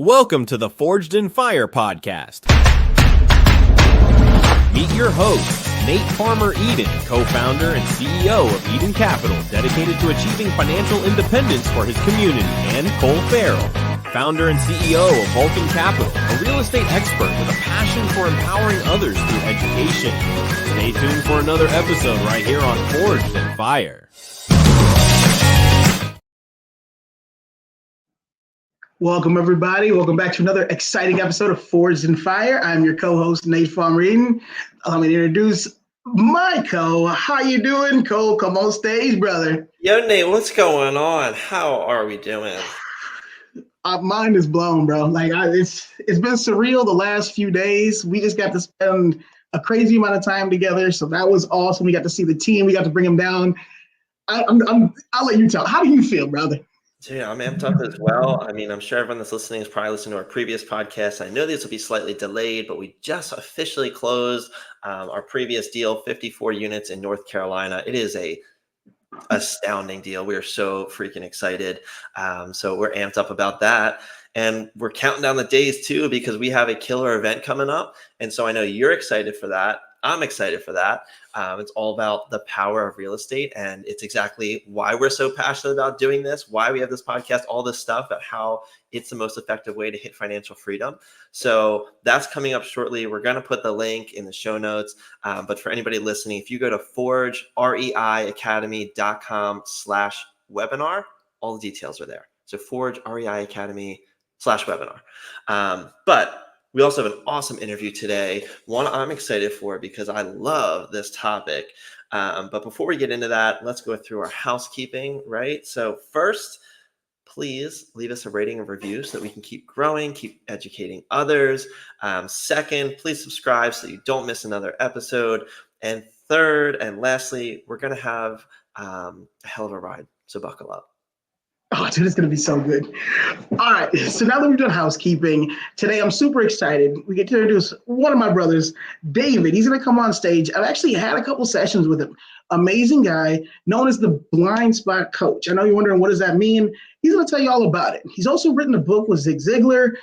Welcome to the Forged in Fire podcast. Meet your host, Nate Farmer Eden, co-founder and CEO of Eden Capital, dedicated to achieving financial independence for his community, and Cole Farrell, founder and CEO of Vulcan Capital, a real estate expert with a passion for empowering others through education. Stay tuned for another episode right here on Forged in Fire. Welcome, everybody. Welcome back to another exciting episode of Forged in Fire. I'm your co-host, Nate Farmer Eden. Allow me to introduce my co. How you doing, Cole? Come on stage, brother. Yo, Nate, what's going on? How are we doing? Mind is blown, bro. It's been surreal the last few days. We just got to spend a crazy amount of time together, so that was awesome. We got to see the team. We got to bring them down. I'll let you tell. How do you feel, brother? Dude, I'm amped up as well. I mean, I'm sure everyone that's listening has probably listened to our previous podcast. I know these will be slightly delayed, but we just officially closed our previous deal, 54 units in North Carolina. It is a astounding deal. We are so freaking excited. So we're amped up about that. And we're counting down the days too, because we have a killer event coming up. And so I know you're excited for that. I'm excited for that. It's all about the power of real estate. And it's exactly why we're so passionate about doing this, why we have this podcast, all this stuff about how it's the most effective way to hit financial freedom. So that's coming up shortly. We're going to put the link in the show notes. But for anybody listening, if you go to forgereiacademy.com/webinar, all the details are there. So forgereiacademy/webinar. But we also have an awesome interview today, one I'm excited for because I love this topic. But before we get into that, let's go through our housekeeping, right? So first, please leave us a rating and review so that we can keep growing, keep educating others. Second, please subscribe so you don't miss another episode. And third, and lastly, we're going to have a hell of a ride, so buckle up. Oh, dude, it's going to be so good. All right. So now that we've done housekeeping, today I'm super excited. We get to introduce one of my brothers, David. He's going to come on stage. I've actually had a couple sessions with him. Amazing guy, known as the Blindspot Coach. I know you're wondering, what does that mean? He's going to tell you all about it. He's also written a book with Zig Ziglar.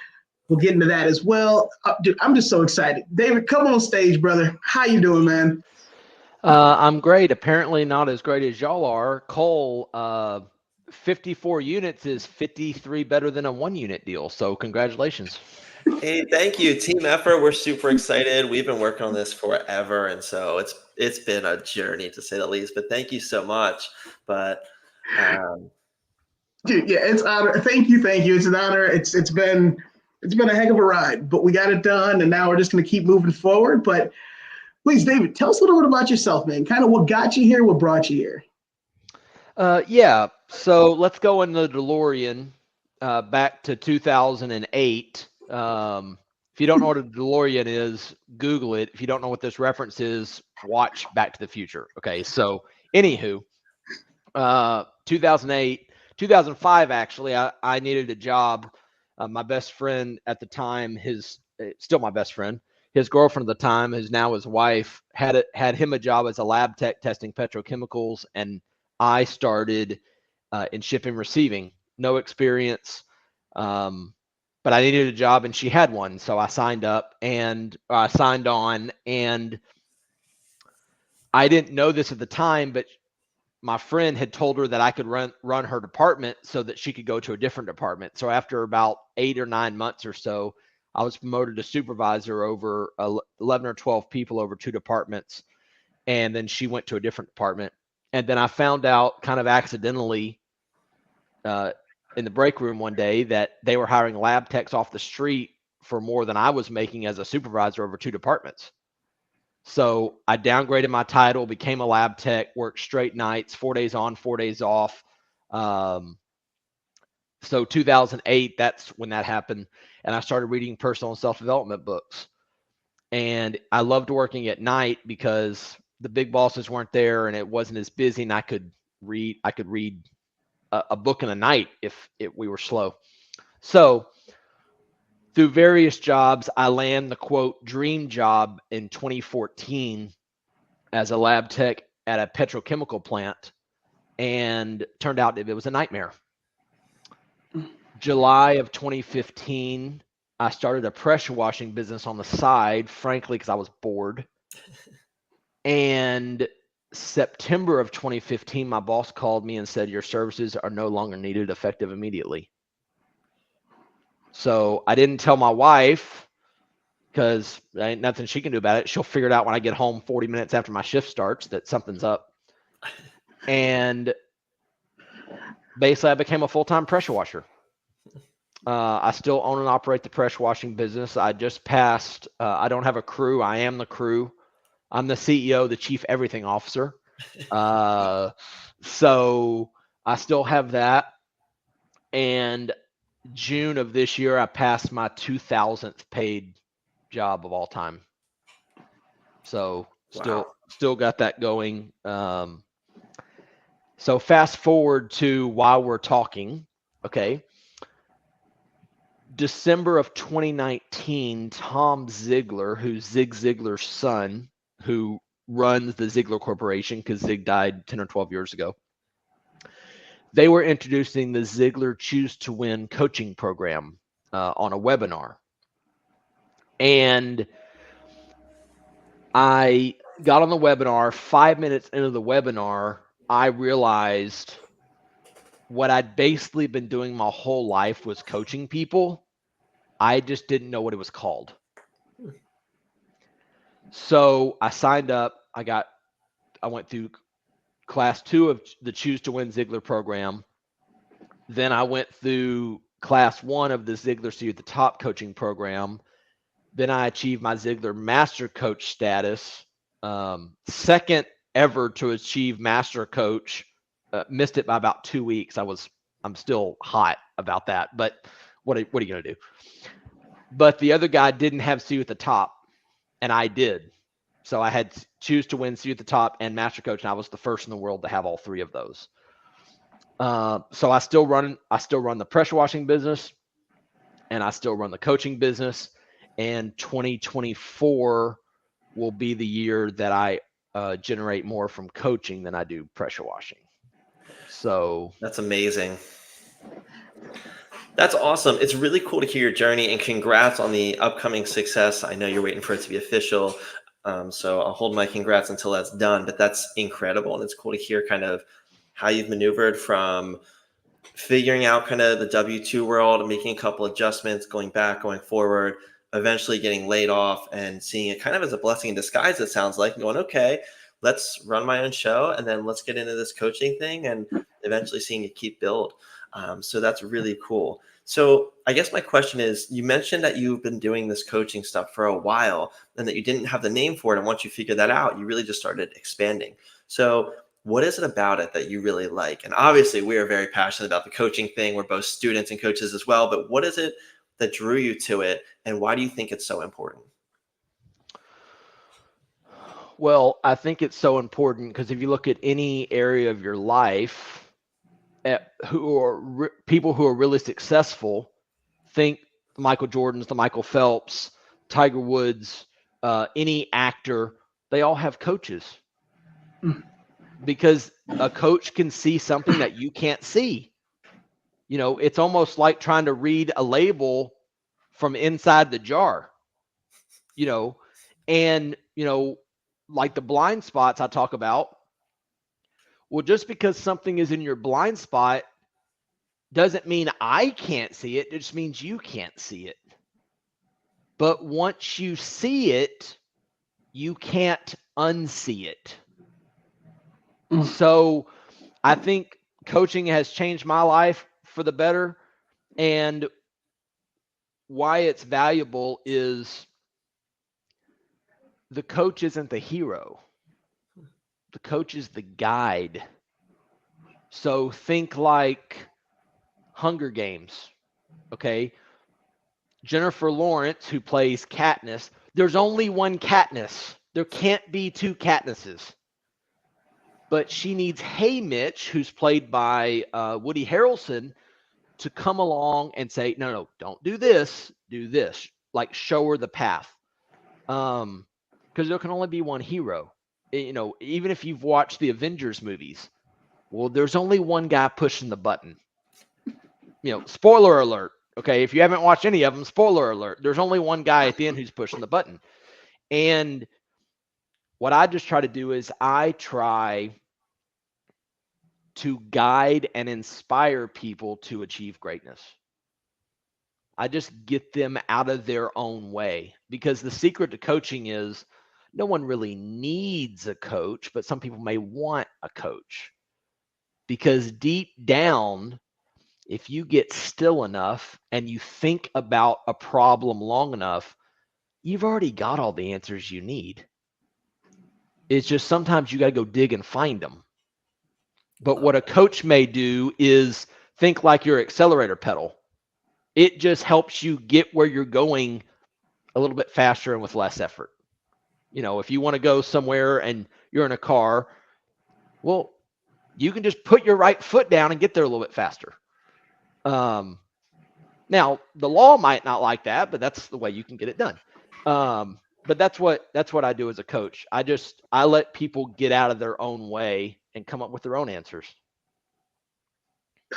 We'll get into that as well. Dude, I'm just so excited. David, come on stage, brother. How you doing, man? I'm great. Apparently not as great as y'all are. Cole, 54 units is 53 better than a 1-unit deal. So congratulations. Hey, thank you. Team effort. We're super excited. We've been working on this forever. And so it's been a journey to say the least, but thank you so much. But dude, yeah, it's honor. Thank you. It's an honor. It's been a heck of a ride, but we got it done, and now we're just going to keep moving forward. But please, David, tell us a little bit about yourself, man. Kind of what got you here, what brought you here. Yeah. So let's go in the DeLorean back to 2008. If you don't know what a DeLorean is, Google it. If you don't know what this reference is, watch Back to the Future. Okay. So anywho, 2008, 2005, actually, I needed a job. My best friend at the time, still my best friend, his girlfriend at the time, who's now his wife, had him a job as a lab tech testing petrochemicals, and I started in shipping and receiving. No experience, but I needed a job, and she had one, so I signed on, and I didn't know this at the time, but my friend had told her that I could run her department so that she could go to a different department. So after about 8 or 9 months or so, I was promoted to supervisor over 11 or 12 people over 2 departments. And then she went to a different department. And then I found out kind of accidentally in the break room one day that they were hiring lab techs off the street for more than I was making as a supervisor over 2 departments. So I downgraded my title, became a lab tech, worked straight nights, 4 days on, 4 days off. So 2008, that's when that happened. And I started reading personal and self-development books. And I loved working at night because the big bosses weren't there and it wasn't as busy, and I could read a book in a night if we were slow. So through various jobs, I land the quote dream job in 2014 as a lab tech at a petrochemical plant, and turned out it was a nightmare. July of 2015, I started a pressure washing business on the side, frankly, because I was bored. And September of 2015, my boss called me and said, your services are no longer needed, effective immediately. So I didn't tell my wife because there ain't nothing she can do about it. She'll figure it out when I get home 40 minutes after my shift starts that something's up. And basically, I became a full-time pressure washer. I still own and operate the pressure washing business. I just passed, I don't have a crew. I am the crew. I'm the CEO, the chief everything officer. So I still have that. And June of this year, I passed my 2,000th paid job of all time. So still got that going. So fast forward to while we're talking, okay. December of 2019, Tom Ziglar, who's Zig Ziglar's son, who runs the Ziglar Corporation because Zig died 10 or 12 years ago, they were introducing the Ziglar Choose to Win coaching program on a webinar. And I got on the webinar. 5 minutes into the webinar, I realized what I'd basically been doing my whole life was coaching people. I just didn't know what it was called. So I signed up. I went through class 2 of the Choose to Win Ziglar program. Then I went through class 1 of the Ziglar See at the Top coaching program. Then I achieved my Ziglar Master Coach status. Second ever to achieve Master Coach. Missed it by about 2 weeks. I'm still hot about that. But what are you going to do? But the other guy didn't have See at the Top, and I did. So I had Choose to Win, See at the Top, and Master Coach, and I was the first in the world to have all 3 of those. So I still run the pressure washing business, and I still run the coaching business. And 2024 will be the year that I generate more from coaching than I do pressure washing. So that's amazing. That's awesome. It's really cool to hear your journey, and congrats on the upcoming success. I know you're waiting for it to be official. So I'll hold my congrats until that's done, but that's incredible. And it's cool to hear kind of how you've maneuvered from figuring out kind of the W-2 world and making a couple adjustments, going back, going forward, eventually getting laid off and seeing it kind of as a blessing in disguise, it sounds like, and going, okay, let's run my own show and then let's get into this coaching thing, and eventually seeing it keep build. So that's really cool. So I guess my question is, you mentioned that you've been doing this coaching stuff for a while and that you didn't have the name for it. And once you figured that out, you really just started expanding. So what is it about it that you really like? And obviously we are very passionate about the coaching thing. We're both students and coaches as well, but what is it that drew you to it? And why do you think it's so important? Well, I think it's so important because if you look at any area of your life, people who are really successful, think the Michael Jordans, the Michael Phelps, Tiger Woods, any actor, they all have coaches. Because a coach can see something that you can't see. You know, it's almost like trying to read a label from inside the jar, you know, and, you know, like the blind spots I talk about. Well, just because something is in your blind spot doesn't mean I can't see it. It just means you can't see it. But once you see it, you can't unsee it. So I think coaching has changed my life for the better. And why it's valuable is the coach isn't the hero. The coach is the guide. So think like Hunger Games, okay? Jennifer Lawrence, who plays Katniss, there's only one Katniss. There can't be 2 Katnisses. But she needs Haymitch, who's played by Woody Harrelson, to come along and say, no, don't do this, do this. Like show her the path. Because there can only be one hero. You know, even if you've watched the Avengers movies, well, there's only one guy pushing the button. spoiler alert. Okay. If you haven't watched any of them, spoiler alert, there's only one guy at the end who's pushing the button. And what I just try to do is I try to guide and inspire people to achieve greatness. I just get them out of their own way, because the secret to coaching is no one really needs a coach, but some people may want a coach, because deep down, if you get still enough and you think about a problem long enough, you've already got all the answers you need. It's just sometimes you got to go dig and find them. But what a coach may do is think like your accelerator pedal. It just helps you get where you're going a little bit faster and with less effort. If you want to go somewhere and you're in a car, well, you can just put your right foot down and get there a little bit faster. Now, the law might not like that, but that's the way you can get it done. But that's what I do as a coach. I let people get out of their own way and come up with their own answers.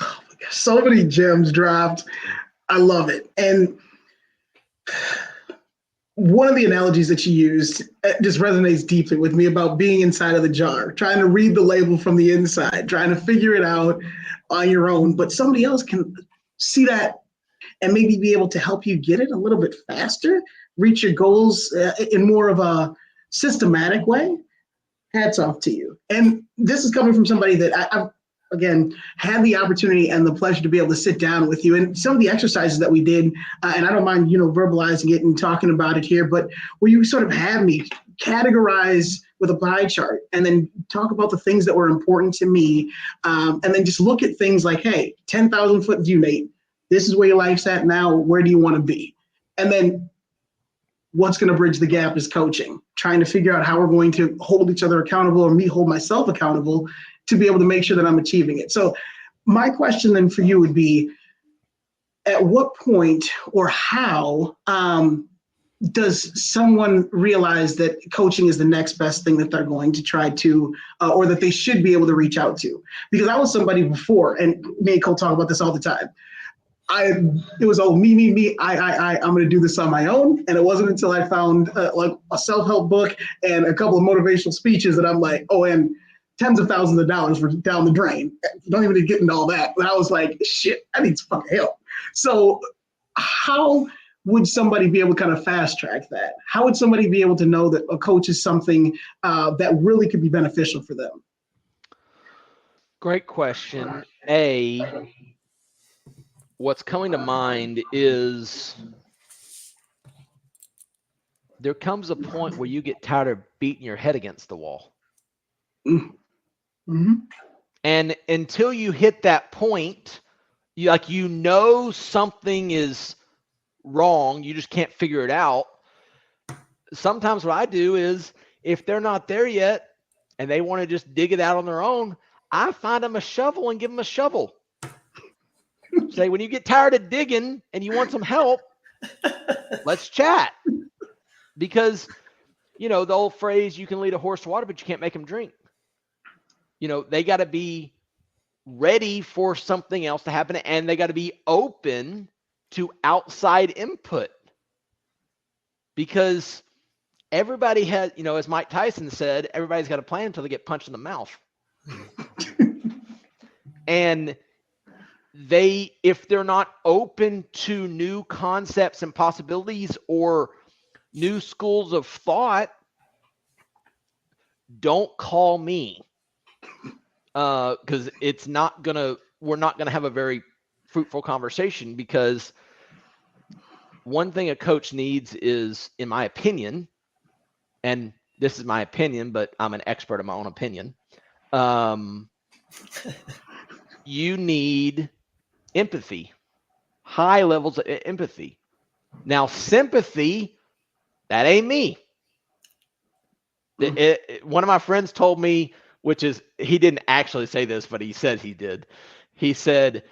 Oh my gosh, so many gems dropped. I love it. And one of the analogies that you used just resonates deeply with me about being inside of the jar, trying to read the label from the inside, trying to figure it out on your own. But somebody else can see that and maybe be able to help you get it a little bit faster, reach your goals in more of a systematic way. Hats off to you. And this is coming from somebody that I've, again, had the opportunity and the pleasure to be able to sit down with you. And some of the exercises that we did, and I don't mind, verbalizing it and talking about it here, but where you sort of had me categorize with a pie chart and then talk about the things that were important to me. And then just look at things like, hey, 10,000 foot view, Nate. This is where your life's at now. Where do you want to be? And then what's going to bridge the gap is coaching, trying to figure out how we're going to hold each other accountable, or me hold myself accountable to be able to make sure that I'm achieving it. So my question then for you would be, at what point or how does someone realize that coaching is the next best thing that they're going to try to, or that they should be able to reach out to? Because I was somebody before, and me and Cole talk about this all the time. It was all me, I'm going to do this on my own. And it wasn't until I found like a self-help book and a couple of motivational speeches that I'm like, oh, and tens of thousands of dollars were down the drain. Don't even get into all that. But I was like, shit, I need some fucking help. So how would somebody be able to kind of fast track that? How would somebody be able to know that a coach is something that really could be beneficial for them? Great question. What's coming to mind is there comes a point where you get tired of beating your head against the wall. Mm-hmm. And until you hit that point, something is wrong, you just can't figure it out. Sometimes what I do is, if they're not there yet and they want to just dig it out on their own, I find them a shovel and give them a shovel. Say, when you get tired of digging and you want some help, let's chat. Because, the old phrase, you can lead a horse to water, but you can't make him drink. They got to be ready for something else to happen, and they got to be open to outside input. Because everybody has, as Mike Tyson said, everybody's got a plan until they get punched in the mouth. And if they're not open to new concepts and possibilities or new schools of thought, don't call me, because we're not gonna have a very fruitful conversation. Because one thing a coach needs is, in my opinion, and this is my opinion, but I'm an expert in my own opinion, you need empathy, high levels of empathy. Now, sympathy, that ain't me. One of my friends told me, which is, he didn't actually say this, but he said he did. He said,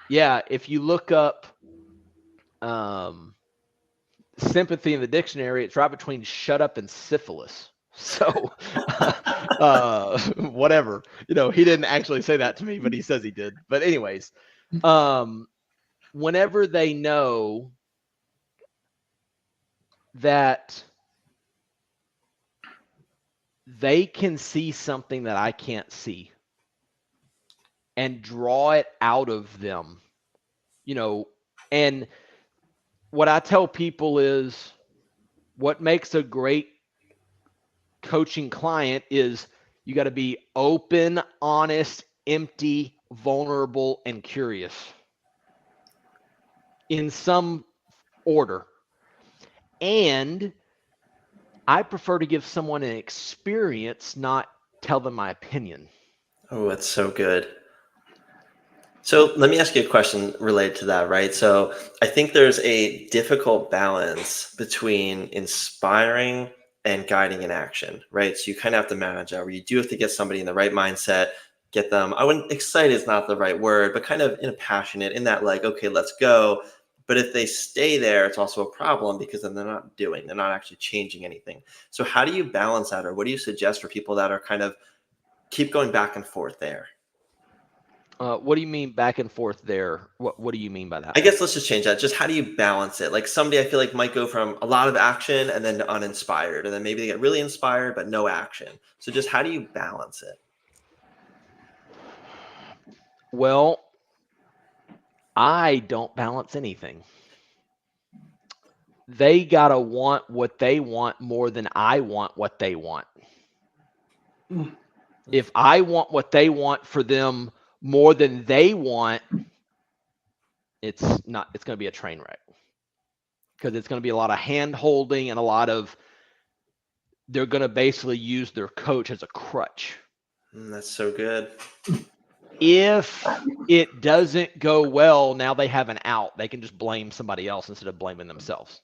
yeah, if you look up sympathy in the dictionary, it's right between shut up and syphilis. So whatever, he didn't actually say that to me, but he says he did. But anyways, whenever they know that they can see something that I can't see and draw it out of them, and what I tell people is what makes a great coaching client is you got to be open, honest, empty, vulnerable, and curious in some order. And I prefer to give someone an experience, not tell them my opinion. Oh, that's so good. So let me ask you a question related to that, right? So I think there's a difficult balance between inspiring and guiding in action, right? So you kind of have to manage that, where you do have to get somebody in the right mindset, get them, I wouldn't, excited is not the right word, but kind of passionate in that, like, okay, let's go. But if they stay there, it's also a problem because then they're not actually changing anything. So how do you balance that? Or what do you suggest for people that are kind of keep going back and forth there? What do you mean back and forth there? What do you mean by that? I guess let's just change that. Just how do you balance it? Like somebody I feel like might go from a lot of action and then to uninspired, and then maybe they get really inspired but no action. So just how do you balance it? Well, I don't balance anything. They gotta want what they want more than I want what they want. If I want what they want for them more than they want, it's going to be a train wreck, because it's going to be a lot of hand holding and they're going to basically use their coach as a crutch. That's so good. If it doesn't go well, now they have an out. They can just blame somebody else instead of blaming themselves.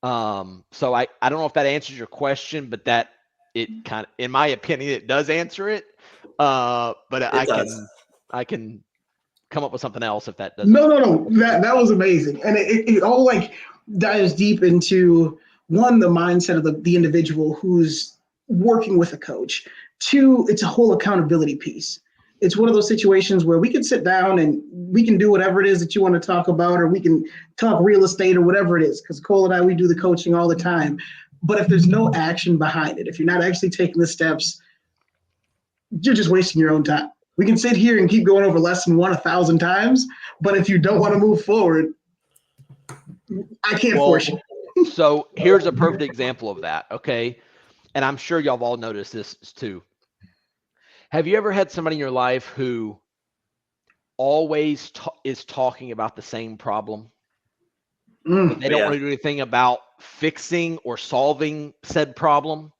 So I don't know if that answers your question, but that it kind of, in my opinion, it does answer it. But I can come up with something else if that doesn't. No. That was amazing. And it all like dives deep into, one, the mindset of the individual who's working with a coach. Two, it's a whole accountability piece. It's one of those situations where we can sit down and we can do whatever it is that you want to talk about, or we can talk real estate or whatever it is. Because Cole and I, we do the coaching all the time. But if there's no action behind it, if you're not actually taking the steps, you're just wasting your own time. We can sit here and keep going over lesson 1,000 times, but if you don't want to move forward, I can't force you. So here's a perfect example of that, okay? And I'm sure y'all have all noticed this too. Have you ever had somebody in your life who always is talking about the same problem? But they don't want to do anything about fixing or solving said problem?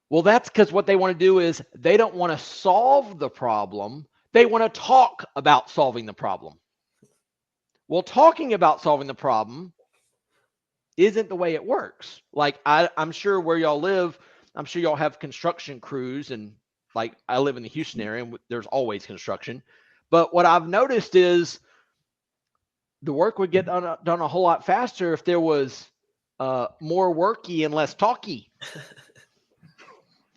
Well, that's because what they want to do is they don't want to solve the problem. They want to talk about solving the problem. Well, talking about solving the problem isn't the way it works. Like I'm sure where y'all live, I'm sure y'all have construction crews, and like I live in the Houston area, and there's always construction. But what I've noticed is the work would get done a whole lot faster if there was more worky and less talky.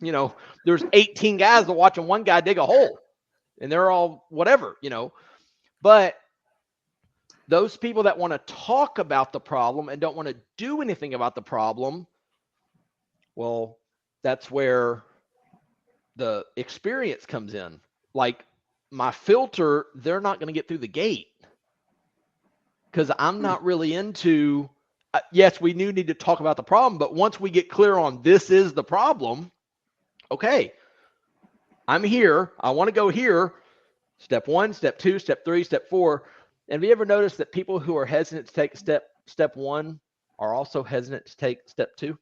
There's 18 guys that watching one guy dig a hole, and they're all whatever, But those people that want to talk about the problem and don't want to do anything about the problem, well, that's where the experience comes in. Like my filter, they're not going to get through the gate because I'm not really into, yes, we do need to talk about the problem, but once we get clear on this is the problem, okay, I'm here, I want to go here, step 1, step 2, step 3, step 4. And have you ever noticed that people who are hesitant to take step 1 are also hesitant to take step 2?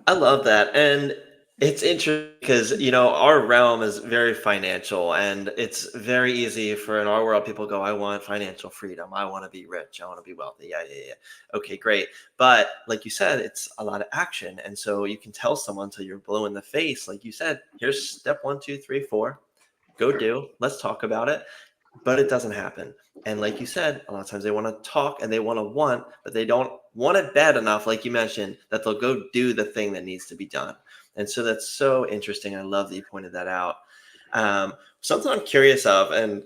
I love that. And it's interesting because, our realm is very financial, and it's very easy in our world, people go, I want financial freedom. I want to be rich. I want to be wealthy. Yeah. Okay, great. But like you said, it's a lot of action. And so you can tell someone till you're blue in the face, like you said, here's step 1, 2, 3, 4, go do, let's talk about it. But it doesn't happen. And like you said, a lot of times they want to talk and they want to want, but they don't want it bad enough, like you mentioned, that they'll go do the thing that needs to be done. And so that's so interesting. I love that you pointed that out. Something I'm curious of, and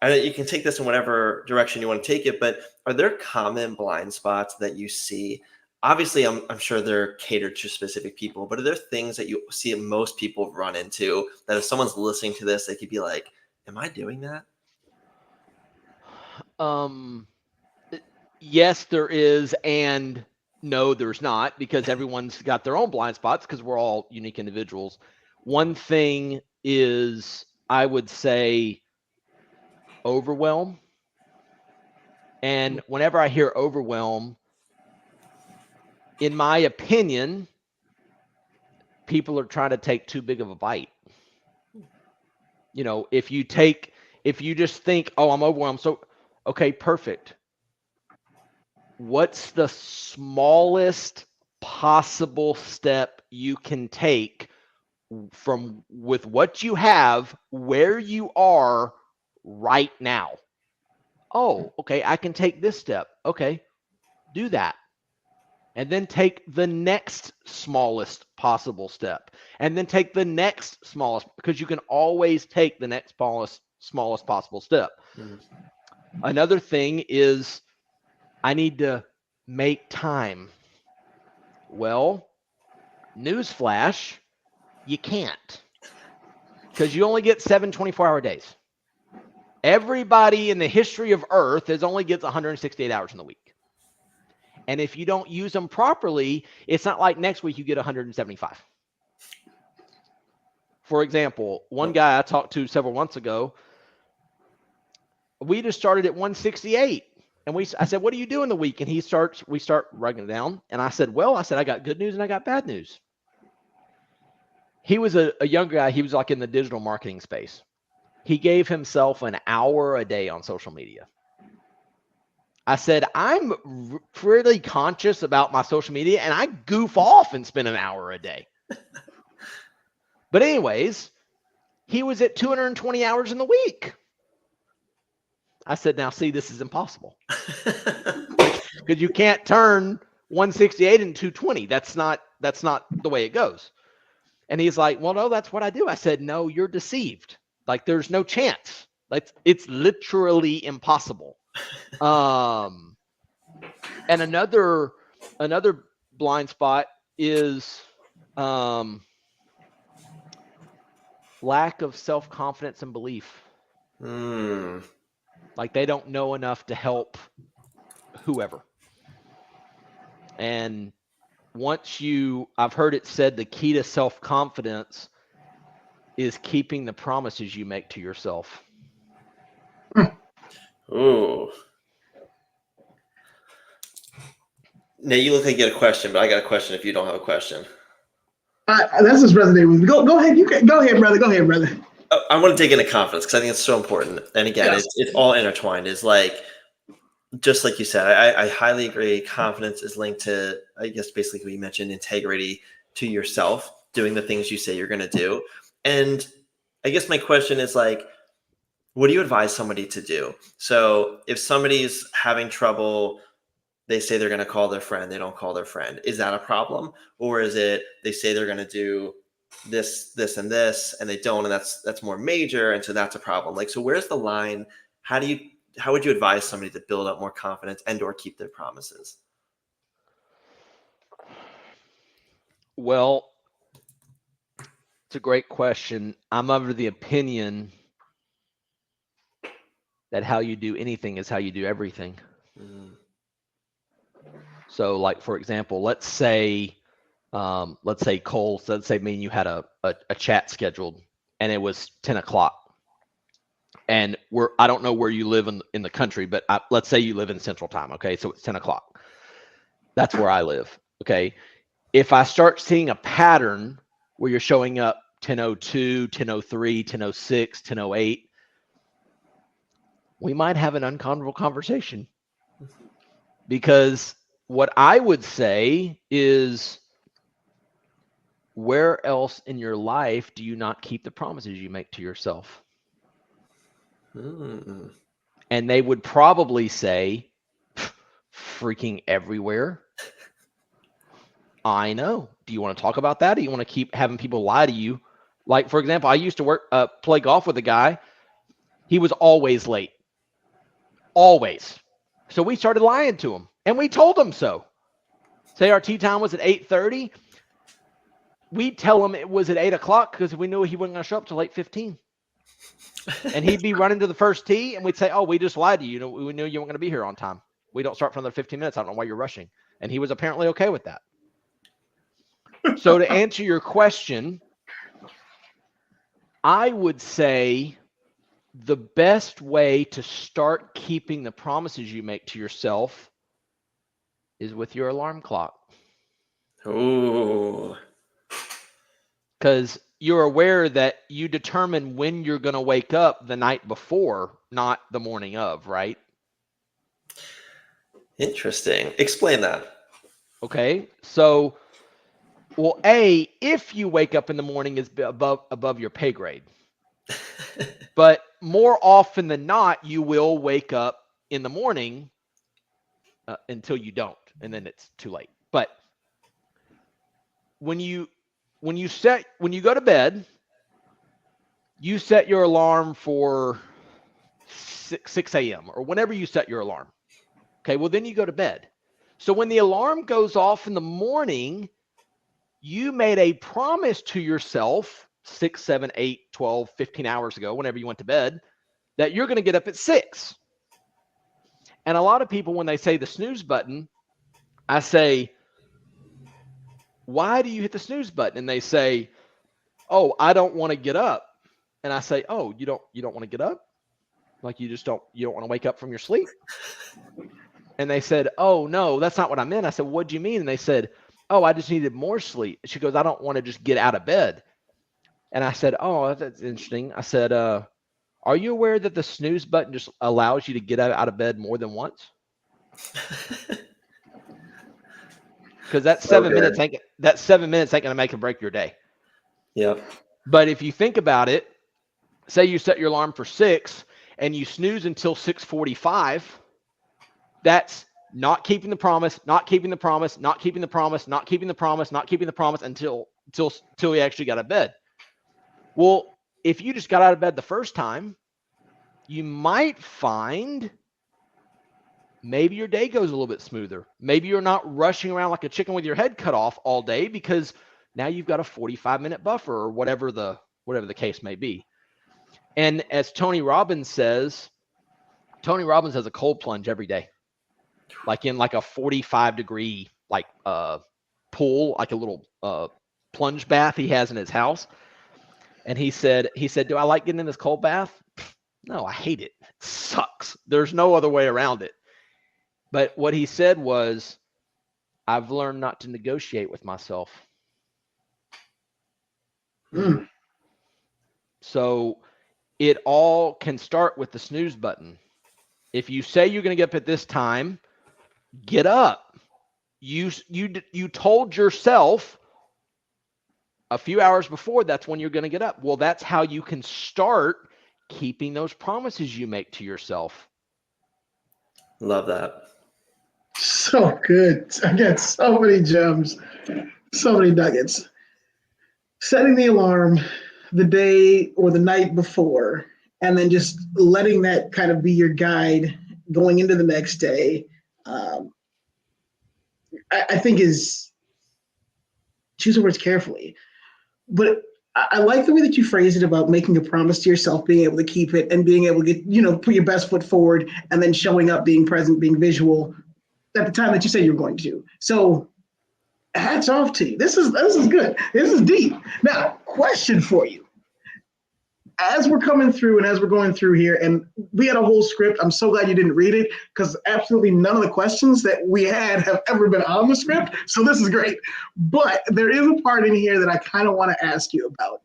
I know you can take this in whatever direction you want to take it, but are there common blind spots that you see? Obviously, I'm sure they're catered to specific people, but are there things that you see most people run into that if someone's listening to this, they could be like, am I doing that? Yes, there is, and no, there's not, because everyone's got their own blind spots because we're all unique individuals. One thing is, I would say, overwhelm. And whenever I hear overwhelm, in my opinion, people are trying to take too big of a bite. You know, if you just think, oh, I'm overwhelmed. So, okay, perfect. What's the smallest possible step you can take from with what you have, where you are right now? Oh, okay, I can take this step. Okay, do that. And then take the next smallest possible step. And then take the next smallest, because you can always take the next smallest possible step. Mm-hmm. Another thing is, I need to make time. Well, newsflash, you can't, because you only get 7 24-hour days. Everybody in the history of Earth only gets 168 hours in the week. And if you don't use them properly, it's not like next week you get 175. For example, one guy I talked to several months ago, we just started at 168. And I said, what do you do in the week? And we start writing it down. And I said, I got good news and I got bad news. He was a younger guy. He was like in the digital marketing space. He gave himself an hour a day on social media. I said, I'm pretty conscious about my social media and I goof off and spend an hour a day. But anyways, he was at 220 hours in the week. I said, now see, this is impossible. Because you can't turn 168 into 220. That's not the way it goes. And he's like, well, no, that's what I do. I said, no, you're deceived. Like, there's no chance. Like, it's literally impossible. And another blind spot is lack of self-confidence and belief. Like, they don't know enough to help whoever. And I've heard it said, the key to self-confidence is keeping the promises you make to yourself. Ooh. Now you look like you got a question, but I got a question if you don't have a question. That's just resonating with me. Go ahead. Go ahead, brother. Go ahead, brother. I want to dig into confidence because I think it's so important. And again, yes, it's all intertwined. It's like, just like you said, I highly agree. Confidence is linked to, I guess, basically what you mentioned, integrity to yourself, doing the things you say you're going to do. And I guess my question is like, what do you advise somebody to do? So if somebody's having trouble, they say they're going to call their friend, they don't call their friend. Is that a problem? Or is it they say they're going to do this, this, and this, and they don't, and that's more major, and so that's a problem? Like, so where's the line? How would you advise somebody to build up more confidence and or keep their promises? Well, it's a great question. I'm of the opinion that how you do anything is how you do everything. So, like, for example, let's say Cole, let's say me and you had a chat scheduled and it was 10 o'clock. And I don't know where you live in the country, but let's say you live in Central Time. Okay. So it's 10 o'clock. That's where I live. Okay. If I start seeing a pattern where you're showing up 10:02, 10:03, 10:06, 10:08, we might have an uncomfortable conversation. Because what I would say is, where else in your life do you not keep the promises you make to yourself? And they would probably say, freaking everywhere. I know. Do you want to talk about that? Or do you want to keep having people lie to you Like, for example, I used to play golf with a guy. He was always late. Always. So we started lying to him, and we told him so. Say our tee time was at 8:30. We'd tell him it was at 8 o'clock because we knew he wasn't going to show up till 8:15. And he'd be running to the first tee, and we'd say, oh, we just lied to you. We knew you weren't going to be here on time. We don't start for another 15 minutes. I don't know why you're rushing. And he was apparently okay with that. So to answer your question, I would say the best way to start keeping the promises you make to yourself is with your alarm clock. Oh. Because you're aware that you determine when you're going to wake up the night before, not the morning of, right? Interesting. Explain that. Okay. So, well, A, if you wake up in the morning is above your pay grade. But more often than not, you will wake up in the morning until you don't, and then it's too late. But when you go to bed, you set your alarm for 6 a.m. or whenever you set your alarm. Okay, well, then you go to bed. So when the alarm goes off in the morning, you made a promise to yourself 6, 7, 8, 12, 15 hours ago, whenever you went to bed, that you're going to get up at 6. And a lot of people, when they say the snooze button, I say, why do you hit the snooze button? And they say, oh, I don't want to get up. And I say, oh, you don't want to get up? Like you don't want to wake up from your sleep? And they said, oh, no, that's not what I meant. I said, what do you mean? And they said, oh, I just needed more sleep. She goes, I don't want to just get out of bed. And I said, oh, that's interesting. I said, are you aware that the snooze button just allows you to get out of bed more than once? Because that 7 minutes ain't going to make or break your day. Yep. But if you think about it, say you set your alarm for 6 and you snooze until 6:45, that's not keeping the promise, not keeping the promise, not keeping the promise, not keeping the promise, not keeping the promise until you actually got out of bed. Well, if you just got out of bed the first time, you might find maybe your day goes a little bit smoother. Maybe you're not rushing around like a chicken with your head cut off all day because now you've got a 45-minute buffer or whatever the case may be. And as Tony Robbins has a cold plunge every day, like in like a 45-degree like pool, like a little plunge bath he has in his house. And he said, do I like getting in this cold bath? No, I hate it. It sucks. There's no other way around it. But what he said was, I've learned not to negotiate with myself. So it all can start with the snooze button. If you say you're going to get up at this time, get up. You told yourself a few hours before that's when you're going to get up. Well, that's how you can start keeping those promises you make to yourself. Love that. So good. I get so many gems, so many nuggets. Setting the alarm the day or the night before, and then just letting that kind of be your guide going into the next day, I think is, choose the words carefully. But I like the way that you phrase it about making a promise to yourself, being able to keep it, and being able to get, put your best foot forward, and then showing up, being present, being visual at the time that you said you were going to. So hats off to you. This is good. This is deep. Now, question for you. As we're coming through and as we're going through here, and we had a whole script. I'm so glad you didn't read it, because absolutely none of the questions that we had have ever been on the script. So this is great. But there is a part in here that I kind of want to ask you about,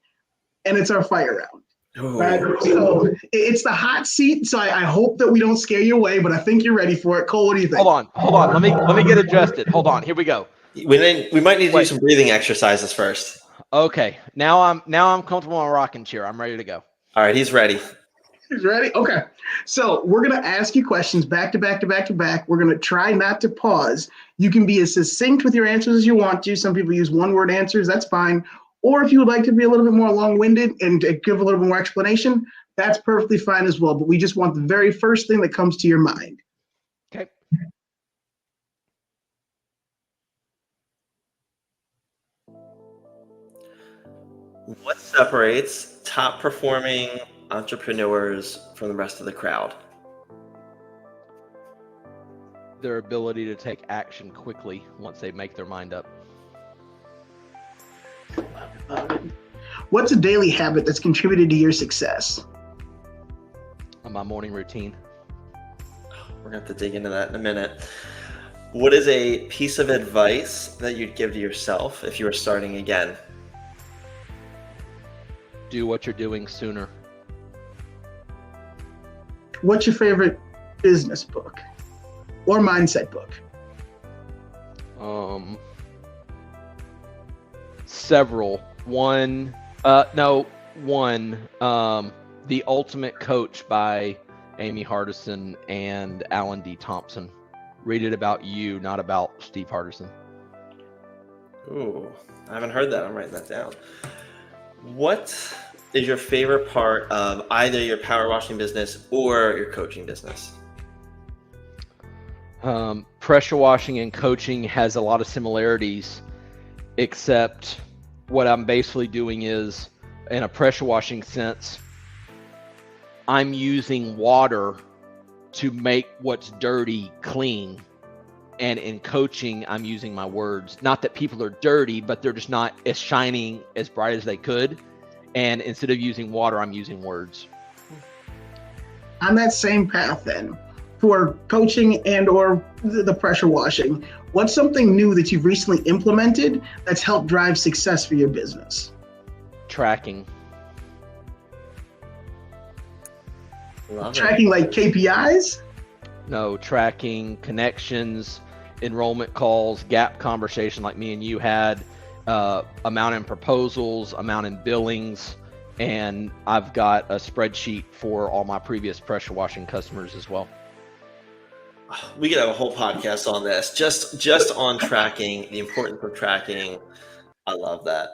and it's our fire round. Right? So it's the hot seat. So I hope that we don't scare you away, but I think you're ready for it. Cole, what do you think? Hold on. Let me get adjusted. Hold on. Here we go. We might need to do some breathing exercises first. Okay. Now I'm comfortable in a rocking chair. I'm ready to go. All right, he's ready. He's ready? Okay. So we're going to ask you questions back to back to back to back. We're going to try not to pause. You can be as succinct with your answers as you want to. Some people use one-word answers. That's fine. Or if you would like to be a little bit more long-winded and to give a little bit more explanation, that's perfectly fine as well. But we just want the very first thing that comes to your mind. Okay. What separates top performing entrepreneurs from the rest of the crowd? Their ability to take action quickly once they make their mind up. What's a daily habit that's contributed to your success? My morning routine. We're going to have to dig into that in a minute. What is a piece of advice that you'd give to yourself if you were starting again? Do what you're doing sooner. What's your favorite business book or mindset book? Several. One. The Ultimate Coach by Amy Hardison and Alan D. Thompson. Read it about you, not about Steve Hardison. Ooh, I haven't heard that. I'm writing that down. What is your favorite part of either your power washing business or your coaching business? Pressure washing and coaching has a lot of similarities, except what I'm basically doing is, in a pressure washing sense, I'm using water to make what's dirty clean. And in coaching, I'm using my words. Not that people are dirty, but they're just not as shining, as bright as they could. And instead of using water, I'm using words. On that same path then, for coaching and or the pressure washing, what's something new that you've recently implemented that's helped drive success for your business? Tracking. Tracking like KPIs? No, tracking connections, enrollment calls, gap conversation like me and you had, amount in proposals, amount in billings, and I've got a spreadsheet for all my previous pressure washing customers as well. We could have a whole podcast on this, just on tracking, the importance of tracking. I love that.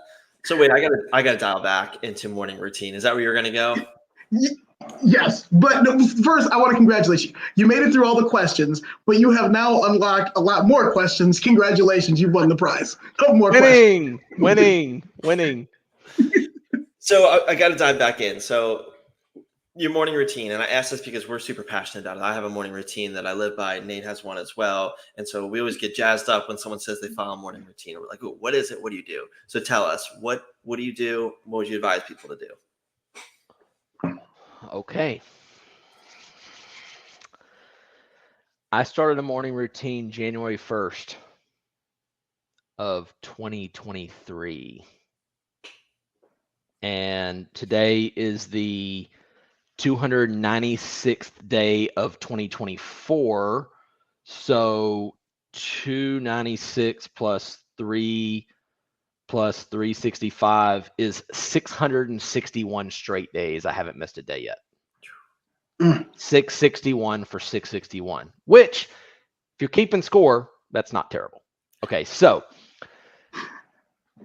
So wait, I gotta dial back into morning routine. Is that where you're gonna go? Yes, but no, first I want to congratulate you. You made it through all the questions, but you have now unlocked a lot more questions. Congratulations, you've won the prize. No more questions. Winning. So I got to dive back in. So your morning routine, and I ask this because we're super passionate about it. I have a morning routine that I live by. Nate has one as well. And so we always get jazzed up when someone says they follow a morning routine. We're like, oh, what is it? What do you do? So tell us, what do you do? What would you advise people to do? Okay. I started a morning routine January 1st of 2023. And today is the 296th day of 2024. So 296 plus 3 plus 365 is 661 straight days. I haven't missed a day yet. 661 for 661, which, if you're keeping score, that's not terrible. Okay, so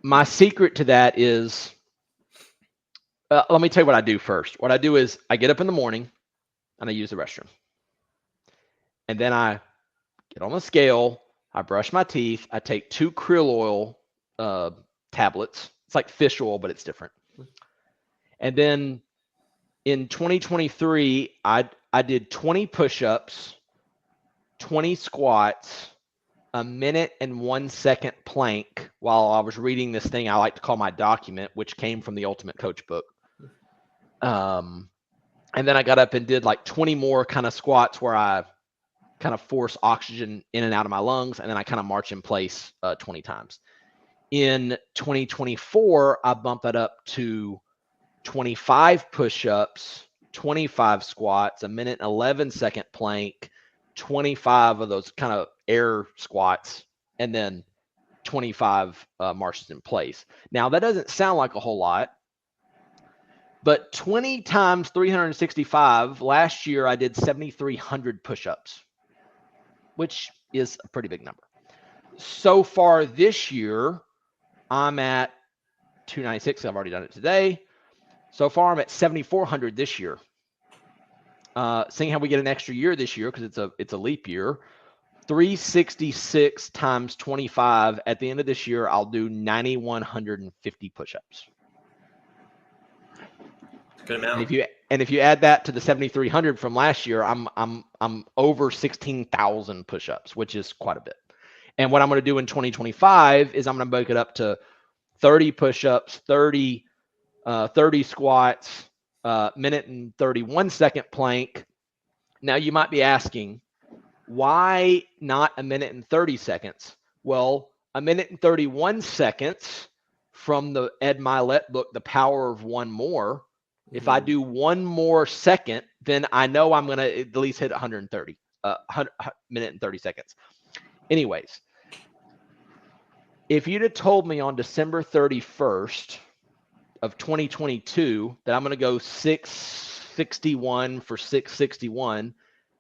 my secret to that is, let me tell you what I do first. What I do is I get up in the morning and I use the restroom. And then I get on the scale, I brush my teeth, I take 2 krill oil tablets. It's like fish oil, but it's different. And then in 2023, I did 20 push-ups, 20 squats, a minute and 1 second plank while I was reading this thing I like to call my document, which came from the Ultimate Coach book. And then I got up and did like 20 more kind of squats where I kind of force oxygen in and out of my lungs, and then I kind of march in place 20 times. In 2024, I bumped that up to 25 push-ups, 25 squats, a minute and 11 second plank, 25 of those kind of air squats, and then 25 marches in place. Now, that doesn't sound like a whole lot, but 20 times 365, last year I did 7,300 push-ups, which is a pretty big number. So far this year, I'm at 296. I've already done it today. So far, I'm at 7,400 this year. Seeing how we get an extra year this year because it's a leap year. 366 times 25. At the end of this year, I'll do 9,150 push-ups. Good amount. And if you add that to the 7,300 from last year, I'm over 16,000 push-ups, which is quite a bit. And what I'm going to do in 2025 is I'm going to break it up to 30 push-ups, 30 squats, minute and 31 second plank. Now you might be asking, why not a minute and 30 seconds? Well, a minute and 31 seconds from the Ed Milet book, The Power of One More. If I do one more second, then I know I'm going to at least hit 130, minute and 30 seconds. Anyways, if you'd have told me on December 31st of 2022 that I'm going to go 661 for 661,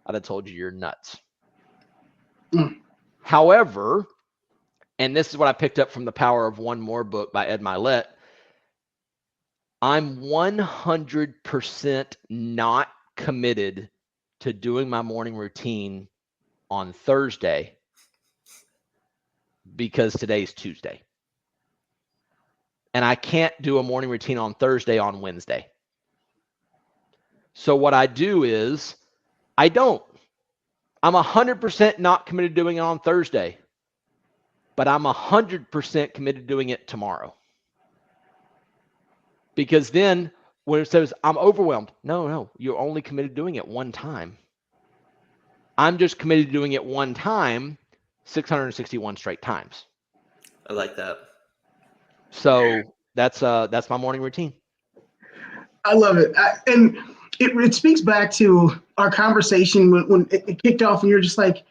I'd have told you you're nuts. However, and this is what I picked up from The Power of One More book by Ed Milet, I'm 100% not committed to doing my morning routine on Thursday because today's Tuesday. And I can't do a morning routine on Thursday on Wednesday. So what I do is I don't. I'm 100% not committed to doing it on Thursday, but I'm 100% committed to doing it tomorrow. Because then when it says I'm overwhelmed, no, you're only committed to doing it one time. I'm just committed to doing it one time, 661 straight times. I like that. So that's my morning routine. I love it. And it speaks back to our conversation when it kicked off and you're just like,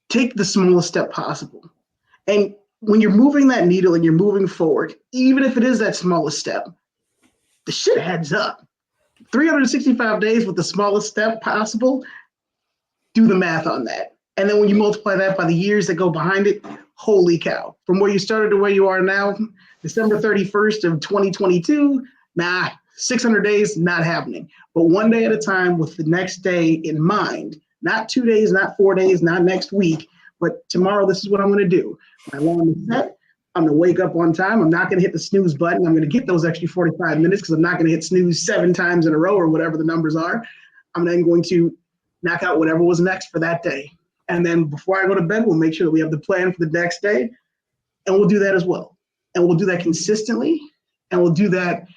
take the smallest step possible. And when you're moving that needle and you're moving forward, even if it is that smallest step, the shit adds up. 365 days with the smallest step possible, do the math on that. And then when you multiply that by the years that go behind it, holy cow. From where you started to where you are now, December 31st of 2022, 600 days, not happening. But one day at a time with the next day in mind, not 2 days, not 4 days, not next week, but tomorrow, this is what I'm going to do. My alarm is set. I'm going to wake up on time. I'm not going to hit the snooze button. I'm going to get those extra 45 minutes because I'm not going to hit snooze 7 times in a row or whatever the numbers are. I'm then going to knock out whatever was next for that day. And then before I go to bed, we'll make sure that we have the plan for the next day. And we'll do that as well. And we'll do that consistently. And we'll do that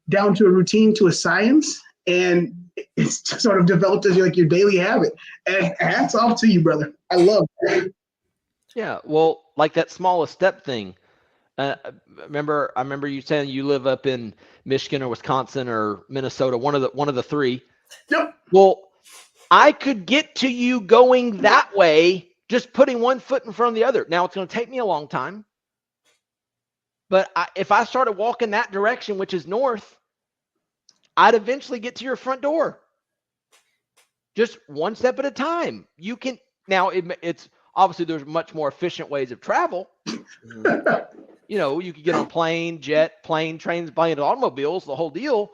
down to a routine, to a science. And it's sort of developed as your daily habit. And hats off to you, brother. I love it. Yeah, well, like that smallest step thing. I remember you saying you live up in Michigan or Wisconsin or Minnesota, one of the three. Yep. Well, I could get to you going that way, just putting one foot in front of the other. Now it's going to take me a long time, but if I started walking that direction, which is north, I'd eventually get to your front door. Just one step at a time. You can now. It's obviously there's much more efficient ways of travel. You could get on plane, trains, planes, automobiles, the whole deal.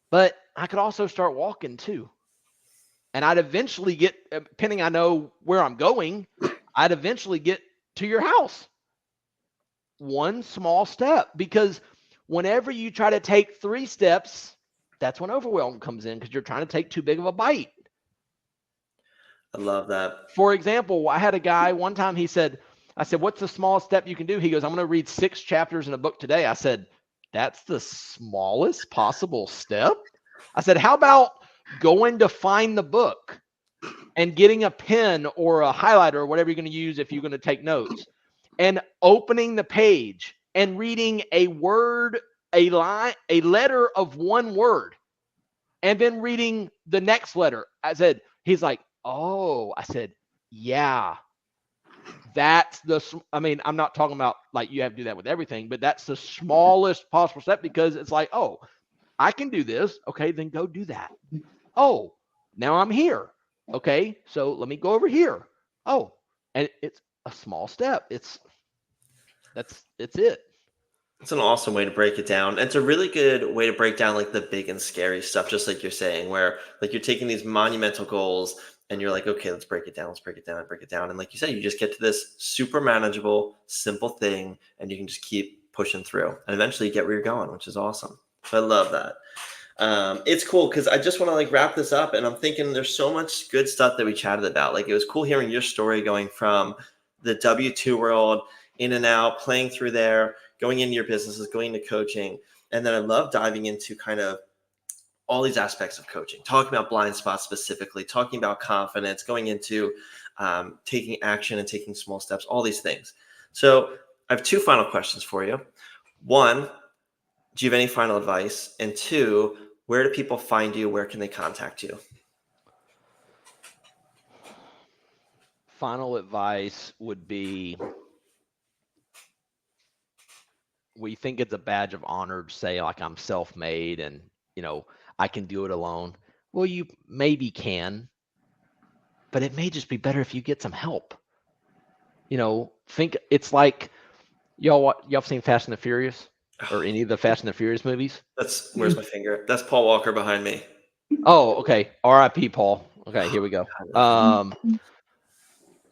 But I could also start walking too. And I'd eventually get, depending I know where I'm going, I'd eventually get to your house. One small step. Because whenever you try to take 3 steps, that's when overwhelm comes in because you're trying to take too big of a bite. I love that. For example, I had a guy one time, I said, what's the smallest step you can do? He goes, I'm going to read 6 chapters in a book today. I said, that's the smallest possible step? I said, how about going to find the book and getting a pen or a highlighter or whatever you're going to use if you're going to take notes and opening the page and reading a word, a line, a letter of one word, and then reading the next letter. He's like, oh, I said, yeah, I'm not talking about like you have to do that with everything, but that's the smallest possible step because it's like, oh, I can do this. Okay, then go do that. Oh, now I'm here. Okay, so let me go over here. Oh, and it's a small step. It's it. It's an awesome way to break it down. It's a really good way to break down like the big and scary stuff, just like you're saying, where like you're taking these monumental goals and you're like, okay, let's break it down, let's break it down, and break it down. And like you said, you just get to this super manageable, simple thing, and you can just keep pushing through. And eventually you get where you're going, which is awesome. So I love that. It's cool because I just want to like wrap this up, and I'm thinking there's so much good stuff that we chatted about. Like it was cool hearing your story going from the W-2 world in and out, playing through there, going into your businesses, going into coaching. And then I love diving into kind of all these aspects of coaching, talking about blind spots specifically, talking about confidence, going into taking action and taking small steps, all these things. So I have two final questions for you. One, do you have any final advice? And two, where do people find you? Where can they contact you? Final advice would be, we think it's a badge of honor to say like I'm self-made and, you know, I can do it alone. Well, you maybe can, but it may just be better if you get some help. You know, think it's like y'all seen Fast and the Furious or any of the Fast and the Furious movies? Where's my finger? That's Paul Walker behind me. Oh, okay. R.I.P. Paul. Okay, here we go.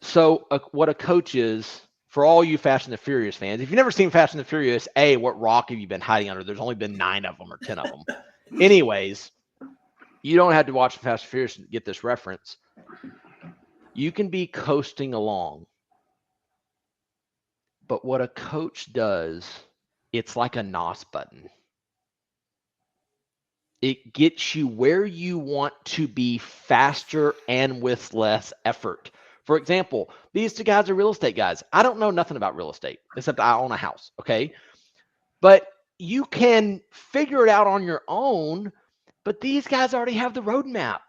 So what a coach is, for all you Fast and the Furious fans, if you've never seen Fast and the Furious, what rock have you been hiding under? There's only been 9 of them or 10 of them. Anyways, you don't have to watch Fast and Furious to get this reference. You can be coasting along, but what a coach does, it's like a NOS button. It gets you where you want to be faster and with less effort. For example, these 2 guys are real estate guys. I don't know nothing about real estate except I own a house, okay? But you can figure it out on your own, but these guys already have the roadmap.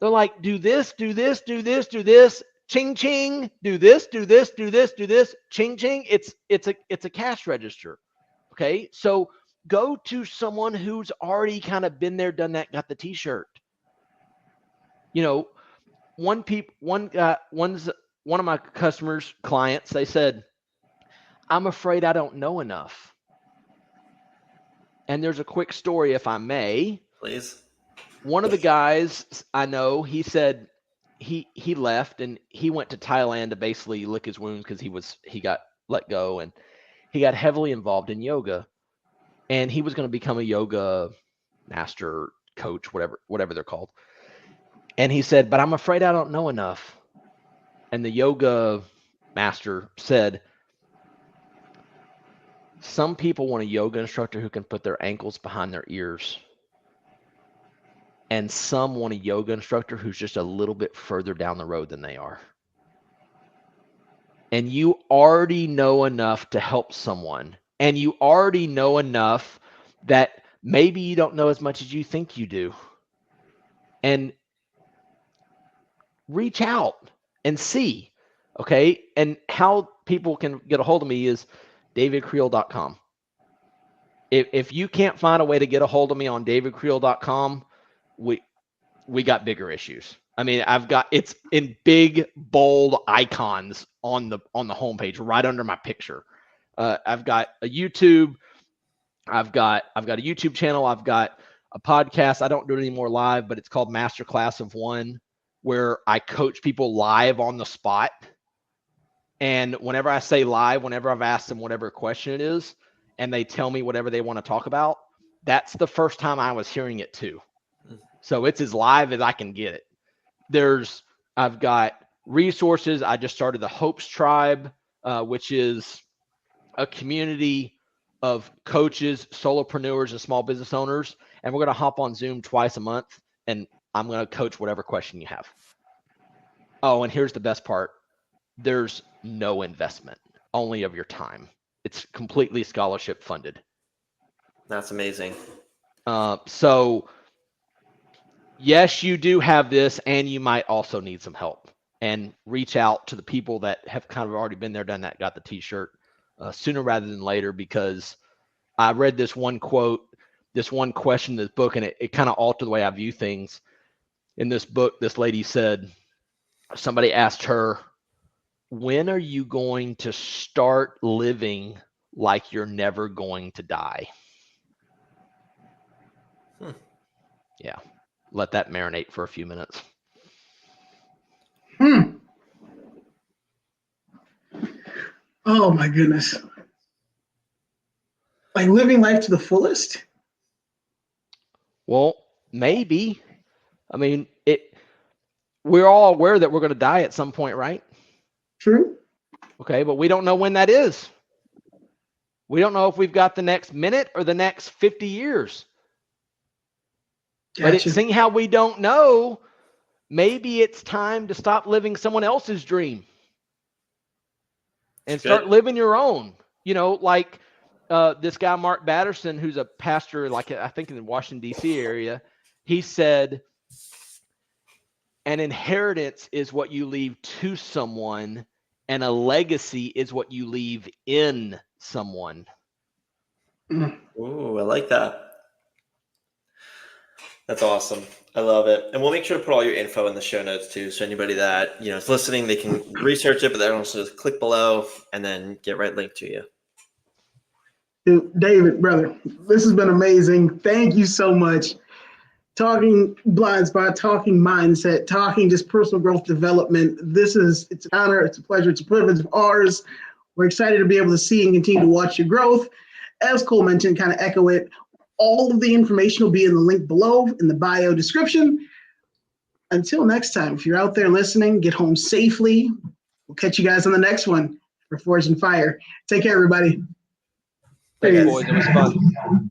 They're like, do this, do this, do this, do this, ching ching, do this, do this, do this, do this, ching ching. It's a cash register, okay? So go to someone who's already kind of been there, done that, got the t-shirt. You know, one of my customers, clients, they said, I'm afraid I don't know enough. And there's a quick story, if I may. Please. One of the guys I know, he said he left and he went to Thailand to basically lick his wounds because he got let go, and he got heavily involved in yoga. And he was going to become a yoga master, coach, whatever they're called. And he said, but I'm afraid I don't know enough. And the yoga master said, some people want a yoga instructor who can put their ankles behind their ears. And some want a yoga instructor who's just a little bit further down the road than they are. And you already know enough to help someone. And you already know enough that maybe you don't know as much as you think you do. And reach out and see, okay? And how people can get a hold of me is davidcreel.com. If you can't find a way to get a hold of me on davidcreel.com, we got bigger issues. I mean, it's in big, bold icons on the homepage right under my picture. I've got a YouTube. I've got a YouTube channel. I've got a podcast. I don't do it anymore live, but it's called Masterclass of One, where I coach people live on the spot. And whenever I say live, whenever I've asked them whatever question it is, and they tell me whatever they want to talk about, that's the first time I was hearing it too. So it's as live as I can get it. I've got resources. I just started the Hopes Tribe, which is a community of coaches, solopreneurs, and small business owners. And we're going to hop on Zoom twice a month, and I'm going to coach whatever question you have. Oh, and here's the best part. There's no investment, only of your time. It's completely scholarship funded. That's amazing. So yes, you do have this, and you might also need some help. And reach out to the people that have kind of already been there, done that, got the t-shirt sooner rather than later, because I read this one quote, this one question in this book, and it kind of altered the way I view things. In this book, this lady said, somebody asked her, when are you going to start living like you're never going to die. Yeah. Let that marinate for a few minutes. Oh my goodness. Like living life to the fullest? Well, maybe. I mean, we're all aware that we're going to die at some point, right? True. Okay, but we don't know when that is. We don't know if we've got the next minute or the next 50 years. But Gotcha. seeing how we don't know, maybe it's time to stop living someone else's dream and start living your own. You know, like this guy, Mark Batterson, who's a pastor, like I think in the Washington, D.C. area, he said, an inheritance is what you leave to someone, and a legacy is what you leave in someone. Ooh, I like that. That's awesome. I love it. And we'll make sure to put all your info in the show notes too. So anybody that, is listening, they can research it, but then also just click below and then get right linked to you. Dude, David, brother, this has been amazing. Thank you so much. Talking Blindspot, talking mindset, talking just personal growth development. It's an honor, it's a pleasure, it's a privilege of ours. We're excited to be able to see and continue to watch your growth. As Cole mentioned, kind of echo it, all of the information will be in the link below in the bio description. Until next time, if you're out there listening, get home safely. We'll catch you guys on the next one for Forge and Fire. Take care, everybody. Thanks, boys. It was fun.